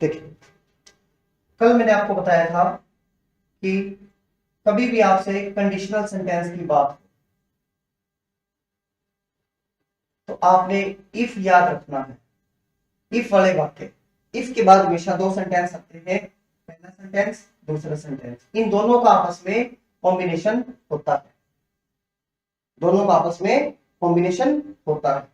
देखिए, कल मैंने आपको बताया था कि कभी भी आपसे कंडीशनल सेंटेंस की बात हो तो आपने इफ याद रखना है। इफ वाले वाक्य, इफ के बाद हमेशा दो सेंटेंस आते हैं, पहला सेंटेंस, दूसरा सेंटेंस। इन दोनों का आपस में कॉम्बिनेशन होता है, दोनों का आपस में कॉम्बिनेशन होता है।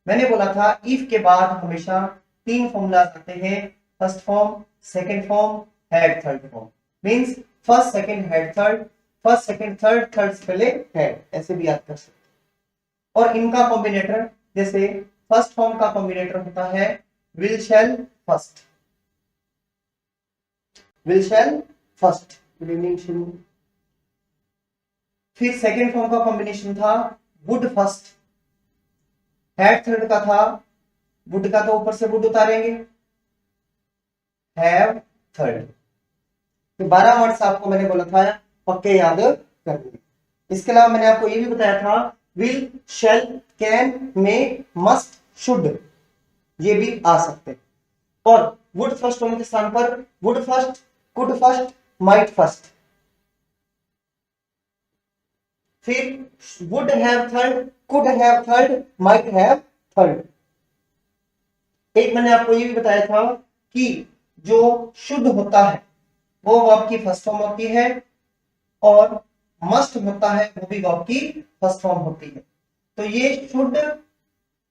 मैंने बोला था इफ के बाद हमेशा तीन फॉर्मूला आते हैं, first form, second form, head, third form. Means first second head third, first second third, third से पहले हेड, ऐसे भी याद कर सकते हैं। और इनका कॉम्बिनेटर, जैसे फर्स्ट फॉर्म का कॉम्बिनेटर होता है will shell first, will shell first. Good evening शुरू। फिर सेकंड फॉर्म का कॉम्बिनेशन था वुड फर्स्ट, हेड थर्ड का था वुड का तो ऊपर से वुड उतारेंगे, हैव थर्ड। तो 12 वर्ड्स आपको मैंने बोला था पक्के याद करने। इसके अलावा मैंने आपको ये भी बताया था will, shall, can, may, must, should, ये भी आ सकते हैं। और वुड फर्स्ट होने के स्थान पर would first, could first, might first. फिर would have third, could have third, might have third. एक मैंने आपको ये भी बताया था कि जो शुड होता है वो वर्ब की फर्स्ट फॉर्म होती है, और मस्ट होता है वो भी वर्ब की फर्स्ट फॉर्म होती है। तो ये शुड,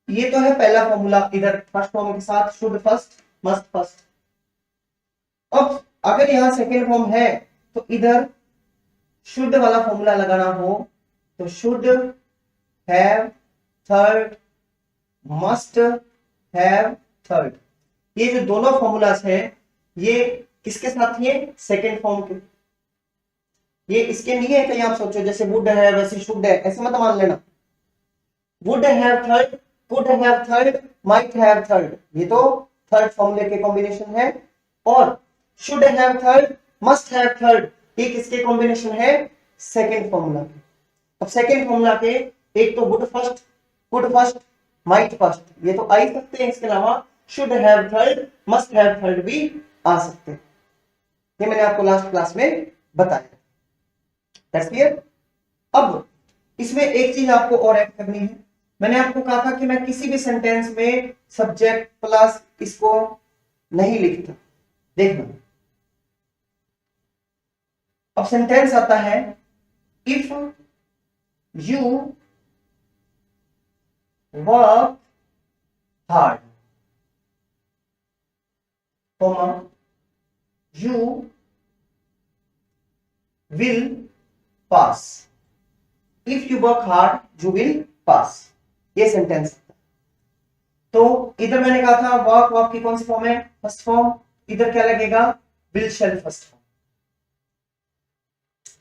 ये तो है पहला फॉर्मूला, इधर फर्स्ट फॉर्म के साथ शुड फर्स्ट, मस्ट फर्स्ट। अब अगर यहां सेकेंड फॉर्म है तो इधर शुड वाला फॉर्मूला लगाना हो तो should have third, must have third. ये जो दोनों फॉर्मूलाज है ये किसके साथ है? सेकेंड फॉर्म के। ये इसके नहीं है कहीं आप सोचो जैसे वुड है वैसे शुड है, ऐसे मत मान लेना। Would have third, could have third, might have third, ये तो थर्ड फॉर्मूले के कॉम्बिनेशन है। और should have third, must have third, ये किसके कॉम्बिनेशन है? सेकेंड फॉर्मूला के। अब सेकेंड फॉर्मूला के एक तो would first, could first, might first, ये तो आ ही सकते हैं। इसके अलावा should have third, must have third भी आ सकते हैं। ये मैंने आपको लास्ट क्लास में बताया। That's clear. अब इसमें एक चीज आपको और ऐड करनी है। मैंने आपको कहा था कि मैं किसी भी सेंटेंस में सब्जेक्ट प्लस इसको नहीं लिखता। देखना, अब सेंटेंस आता है if you work hard, comma you will pass, if you work hard you will pass, ये सेंटेंस। तो इधर मैंने कहा था वर्क, वर्क की कौन सी फॉर्म है? First form. इधर क्या लगेगा? Will shell first form,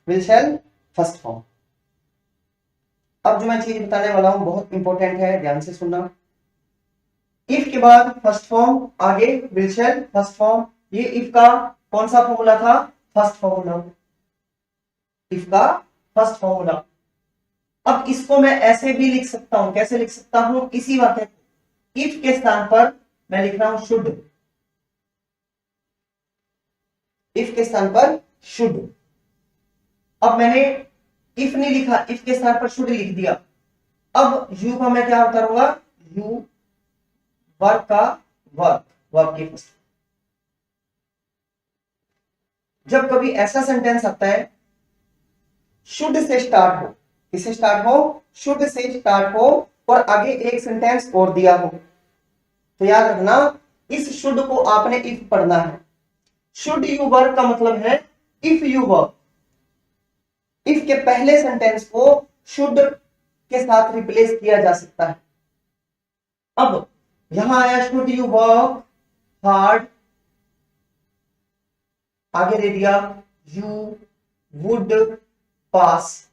will shell first form. अब जो मैं चीज बताने वाला हूं बहुत इंपॉर्टेंट है, ध्यान से सुनना। इफ के बाद फर्स्ट फॉर्म, आगे विल शैल फर्स्ट फॉर्म। ये इफ का कौन सा फॉर्मूला था? फर्स्ट फॉर्मूला, इफ का फर्स्ट फॉर्मूला। अब इसको मैं ऐसे भी लिख सकता हूं, कैसे लिख सकता हूं? इसी वाक्य को इफ के स्थान पर मैं लिख रहा हूं शुड, इफ के स्थान पर शुड। अब मैंने इफ नहीं लिखा, इफ के स्थान पर शुड लिख दिया। अब यू का मैं क्या उतारूंगा? यू वर्क का वर्क, वर्क की फर्स्ट। जब कभी ऐसा सेंटेंस आता है शुड से स्टार्ट हो, किससे स्टार्ट हो? शुड से स्टार्ट हो, और आगे एक सेंटेंस और दिया हो, तो याद रखना इस शुड को आपने इफ पढ़ना है। शुड यू वर्क का मतलब है इफ यू वर्क। इफ के पहले सेंटेंस को शुड के साथ रिप्लेस किया जा सकता है। अब यहां आया शुड यू वर्क हार्ड, आगे दे दिया यू वुड पास।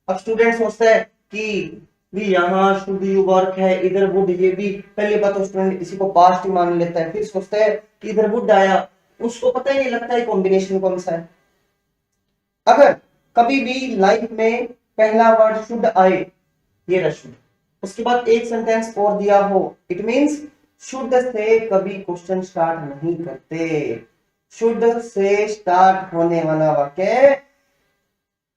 अब स्टूडेंट सोचता है कि भी यहां शुड यू वर्क है, इधर वुड, ये भी पहली बात तो स्टूडेंट इसी को पास्ट ही मान लेता है। फिर सोचता है कि इधर वुड आया, उसको पता ही नहीं लगता है कॉम्बिनेशन कौन सा है। अगर कभी भी लाइफ में पहला वर्ड शुड आए, ये रहा शुड, उसके बाद एक सेंटेंस और दिया हो, इट मींस शुड से कभी क्वेश्चन स्टार्ट नहीं करते। शुड से स्टार्ट होने वाला वाक्य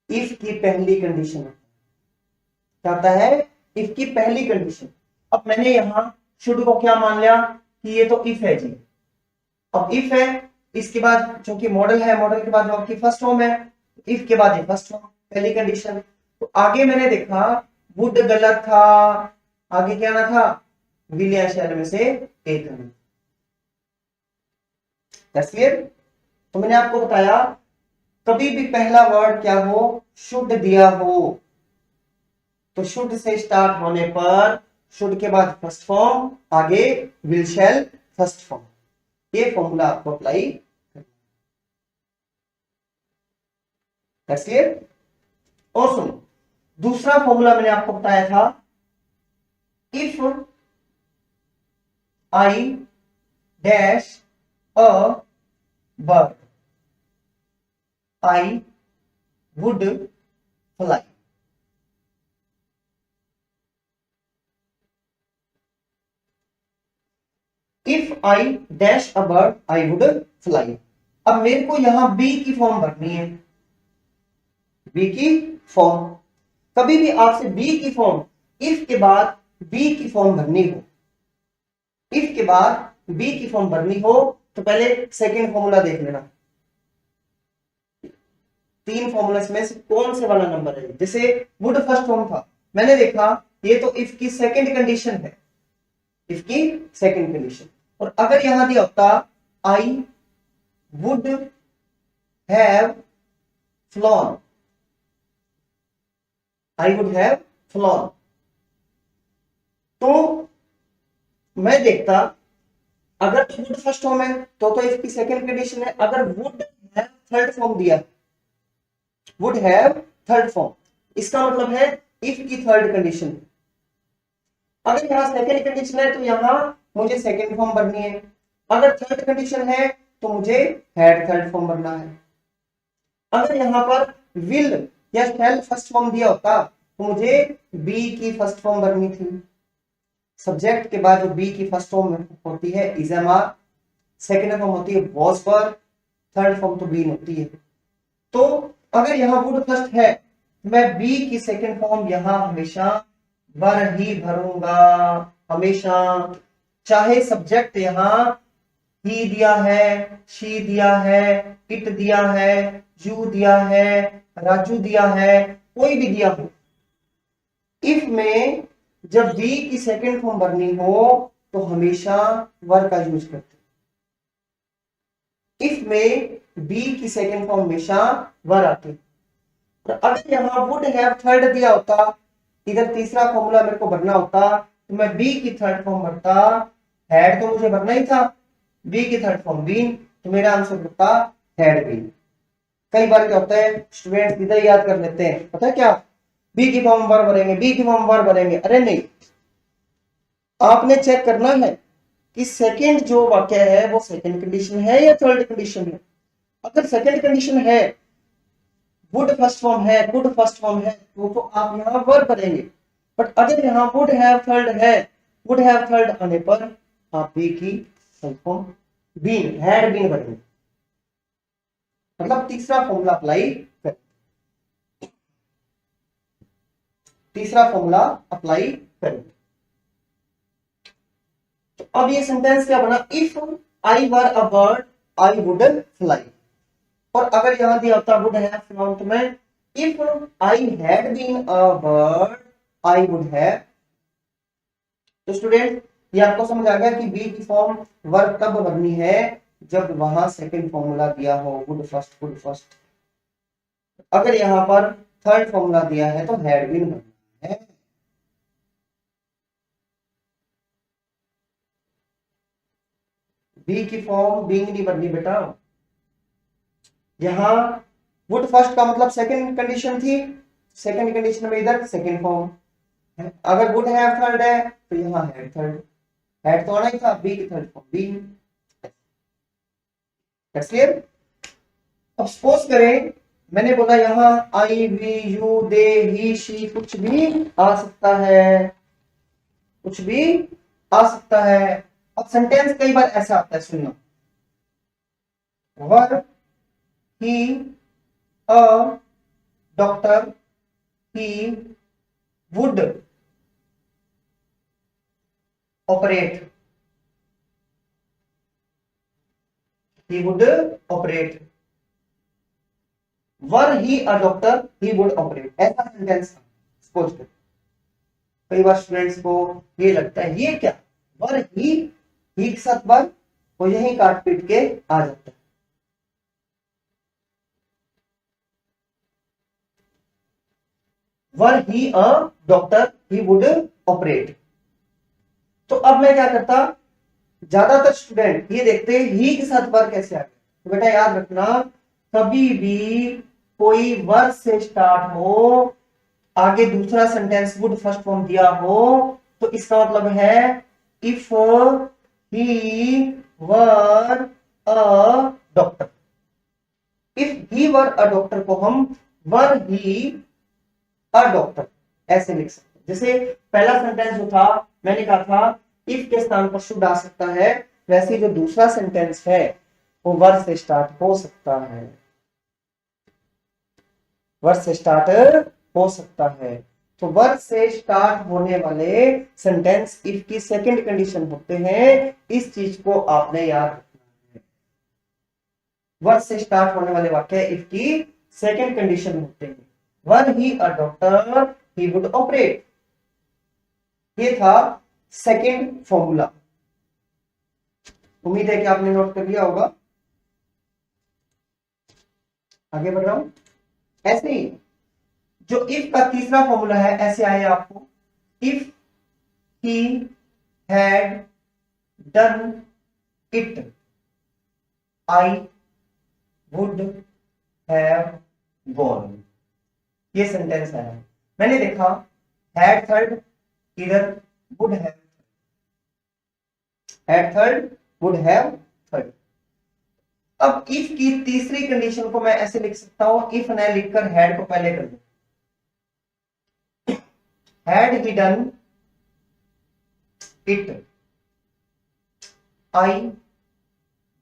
इफ की पहली कंडीशन क्या होता है, इफ की पहली कंडीशन। अब मैंने यहां शुड को क्या मान लिया कि ये तो इफ है जी। अब इफ है, इसके बाद जो कि मॉडल है, मॉडल के बाद जो आपकी फर्स्ट फॉर्म है, इफ के बाद ये फर्स्ट फॉर्म पहली कंडीशन। तो आगे मैंने देखा वुड गलत था, आगे क्या आना था, विल या शैल में से एक आना। That's clear. तो मैंने आपको बताया कभी भी पहला वर्ड क्या हो, शुड दिया हो, तो शुड से स्टार्ट होने पर शुड के बाद फर्स्ट फॉर्म, आगे विल शैल फर्स्ट फॉर्म। ये फॉर्मूला आपको अप्लाई करना। That's clear. और सुनो, दूसरा फॉर्मूला मैंने आपको बताया था, if I dash a bird I would fly. If I dash a bird I would fly. अब मेरे को यहां बी की फॉर्म भरनी है, बी की फॉर्म। कभी भी आपसे बी की फॉर्म, इफ के बाद बी की फॉर्म भरनी हो, इफ के बाद बी की फॉर्म भरनी हो, तो पहले सेकेंड फॉर्मूला देख लेना। तीन फॉर्मूला में से कौन से वाला नंबर है। जैसे वुड फर्स्ट फॉर्म था, मैंने देखा ये तो इफ की सेकेंड कंडीशन है, इफ की सेकेंड कंडीशन। और अगर यहां दिया होता आई would have flown, I would have flown, तो मैं देखता अगर तो वुड फर्स्ट फॉर्म है तो इफ की सेकेंड कंडीशन है। अगर वुड हैव थर्ड फॉर्म दिया, वुड हैव थर्ड फॉर्म, इसका मतलब है इफ की थर्ड कंडीशन। अगर यहां सेकेंड कंडीशन है तो यहां मुझे सेकेंड फॉर्म भरनी है। अगर थर्ड कंडीशन है तो मुझे हैड थर्ड फॉर्म भरना है। अगर यहां पर विल या शैल फर्स्ट फॉर्म दिया होता तो मुझे बी की फर्स्ट फॉर्म भरनी थी। सब्जेक्ट के बाद जो बी की फर्स्ट फॉर्म होती है is am are, second form होती है वॉज वर, थर्ड फॉर्म तो बीन होती है। तो अगर यहां वुड फर्स्ट है, मैं बी की सेकेंड फॉर्म यहां हमेशा वर ही भरूंगा, हमेशा। चाहे सब्जेक्ट यहां ही दिया है, शी दिया है, इट दिया है, यू दिया है, राजू दिया है, कोई भी दिया हो। इफ में जब बी की सेकेंड फॉर्म भरनी हो तो हमेशा वर का यूज करते। इफ में बी की सेकेंड फॉर्म हमेशा वर आती। तो अगर यहां वुड हैव थर्ड दिया होता, इधर तीसरा फॉर्मूला मेरे को भरना होता, तो मैं बी की थर्ड फॉर्म भरता। हैड तो मुझे भरना ही था, बी की थर्ड फॉर्म बीन, तो मेरा आंसर होता हैड बीन। कई बार क्या होता है स्टूडेंट सीधा याद कर लेते हैं, पता है क्या, बी की फॉर्म वर भरेंगे, बी की फॉर्म वर भरेंगे। अरे नहीं, आपने चेक करना है कि सेकंड जो वाक्य है वो सेकंड कंडीशन है या थर्ड कंडीशन है। अगर सेकंड कंडीशन है, वुड फर्स्ट फॉर्म है, गुड फर्स्ट फॉर्म है, तो आप यहां वर भरेंगे। बट अगर यहां वुड हैव थर्ड है, वुड हैव थर्ड आने पर आप बी की full form been, had been भरेंगे। मतलब तीसरा फॉर्मूला अप्लाई करें, तीसरा फॉर्मूला अप्लाई करें। तो अब ये सेंटेंस क्या बना, if I were a bird I would fly. और अगर यहां दिया होता वुड हैव फ्लॉन, तो मैं if I had been a bird I would have. तो स्टूडेंट ये आपको समझ आ गया कि बी की फॉर्म वर्ब तब भरनी है जब वहां सेकंड फॉर्मूला दिया हो, वुड फर्स्ट, वुड फर्स्ट। अगर यहां पर थर्ड फॉर्मूला दिया है तो हैड बीन भरना है। बी की फॉर्म बीइंग नहीं भरनी बेटा। यहां वुड फर्स्ट का मतलब सेकंड कंडीशन थी, सेकंड कंडीशन में इधर सेकंड फॉर्म है। अगर वुड हैव थर्ड है तो यहां हैड थर्ड, हैड तो आना ही था, बी की third form B. That's clear. अब सपोज करें मैंने बोला यहां I we you they he she कुछ भी आ सकता है, कुछ भी आ सकता है। अब सेंटेंस कई बार ऐसा आता है, सुनना, were he a doctor, he would operate, he would operate, were he a doctor he would operate, ऐसा सेंटेंस सपोज कर। कई बार स्टूडेंट्स को ये लगता है ये क्या, वर ही के साथ वर, वो यही काट पीट के आ जाता है। Were he a doctor he would operate. तो अब मैं क्या करता, ज्यादातर स्टूडेंट ये देखते हैं ही के साथ वर कैसे आ गया। तो बेटा याद रखना, कभी भी कोई वर से स्टार्ट हो, आगे दूसरा सेंटेंस वुड फर्स्ट फॉर्म दिया हो, तो इसका मतलब है if he were a doctor. If he were a doctor को हम वर ही अ डॉक्टर ऐसे लिख सकते हैं। जैसे पहला सेंटेंस जो था मैंने कहा था इफ के स्थान पर शुड आ सकता है, वैसे जो दूसरा सेंटेंस है वो वर से स्टार्ट हो सकता है, वर से स्टार्ट हो सकता है। तो वर्ड से स्टार्ट होने वाले सेंटेंस इफ की सेकंड कंडीशन होते हैं, इस चीज को आपने याद रखना है। वर्ड से स्टार्ट होने वाले वाक्य इफ की सेकंड कंडीशन होते हैं। One he a doctor he would operate, ये था सेकंड फॉर्मूला। उम्मीद है कि आपने नोट कर लिया होगा। आगे बढ़ रहा हूं। ऐसे ही जो इफ का तीसरा फॉर्मूला है ऐसे आए आपको, if he had done it I would have gone, ये सेंटेंस है। मैंने देखा हैड थर्ड, इधर would have, had third would have third. अब इफ की तीसरी कंडीशन को मैं ऐसे लिख सकता हूं, इफ न लिखकर हैड को पहले कर दो, had he done it I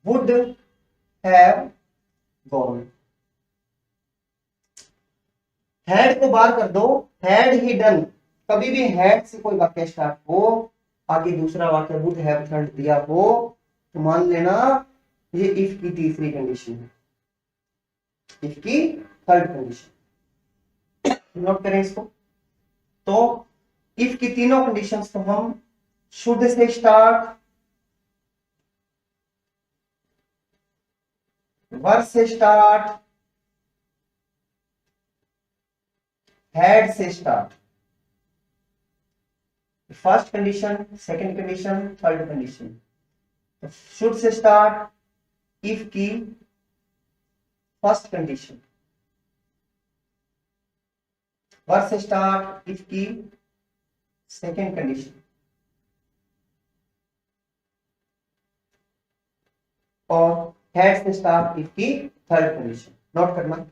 would have gone. Had को बाहर कर दो, हैड ही डन, कभी भी हैड से कोई वाक्य स्टार्ट हो, आगे दूसरा वाक्य वुड हैव थर्ड दिया हो, तो मान लेना ये इफ की तीसरी कंडीशन है, इफ की थर्ड कंडीशन। नोट करें इसको। तो इफ की तीनों कंडीशंस को हम शुड से स्टार्ट, वर से स्टार्ट, हैड से start, first condition, second condition, third condition. तो शुड से स्टार्ट इफ की फर्स्ट कंडीशन, वर से स्टार्ट इफ की सेकंड कंडीशन, और हैड से स्टार्ट इफ की थर्ड कंडीशन। नोट करना।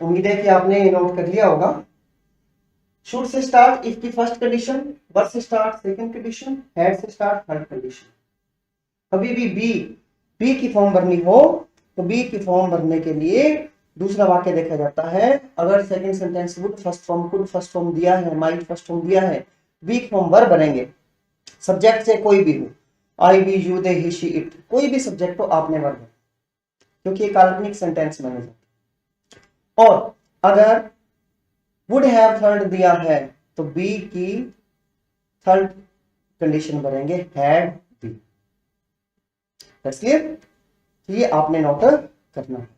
उम्मीद है कि आपने नोट कर लिया होगा। शुड से स्टार्ट इफ की फर्स्ट कंडीशन, वर से स्टार्ट सेकंड कंडीशन, हैड से स्टार्ट थर्ड कंडीशन। कभी भी बी की फॉर्म भरनी हो तो बी की फॉर्म भरने के लिए दूसरा वाक्य देखा जाता है। अगर second sentence would first form, could first form दिया है, माइट फर्स्ट फॉर्म दिया है, बी की फॉर्म वर बनेंगे। सब्जेक्ट से कोई भी हो, I we you they he she it, कोई भी सब्जेक्ट हो आपने वर भरना, क्योंकि एक काल्पनिक सेंटेंस माना जाता है। और अगर वुड हैव थर्ड दिया है तो बी की थर्ड कंडीशन भरेंगे हैड बी। That's clear. ये आपने नोट करना है।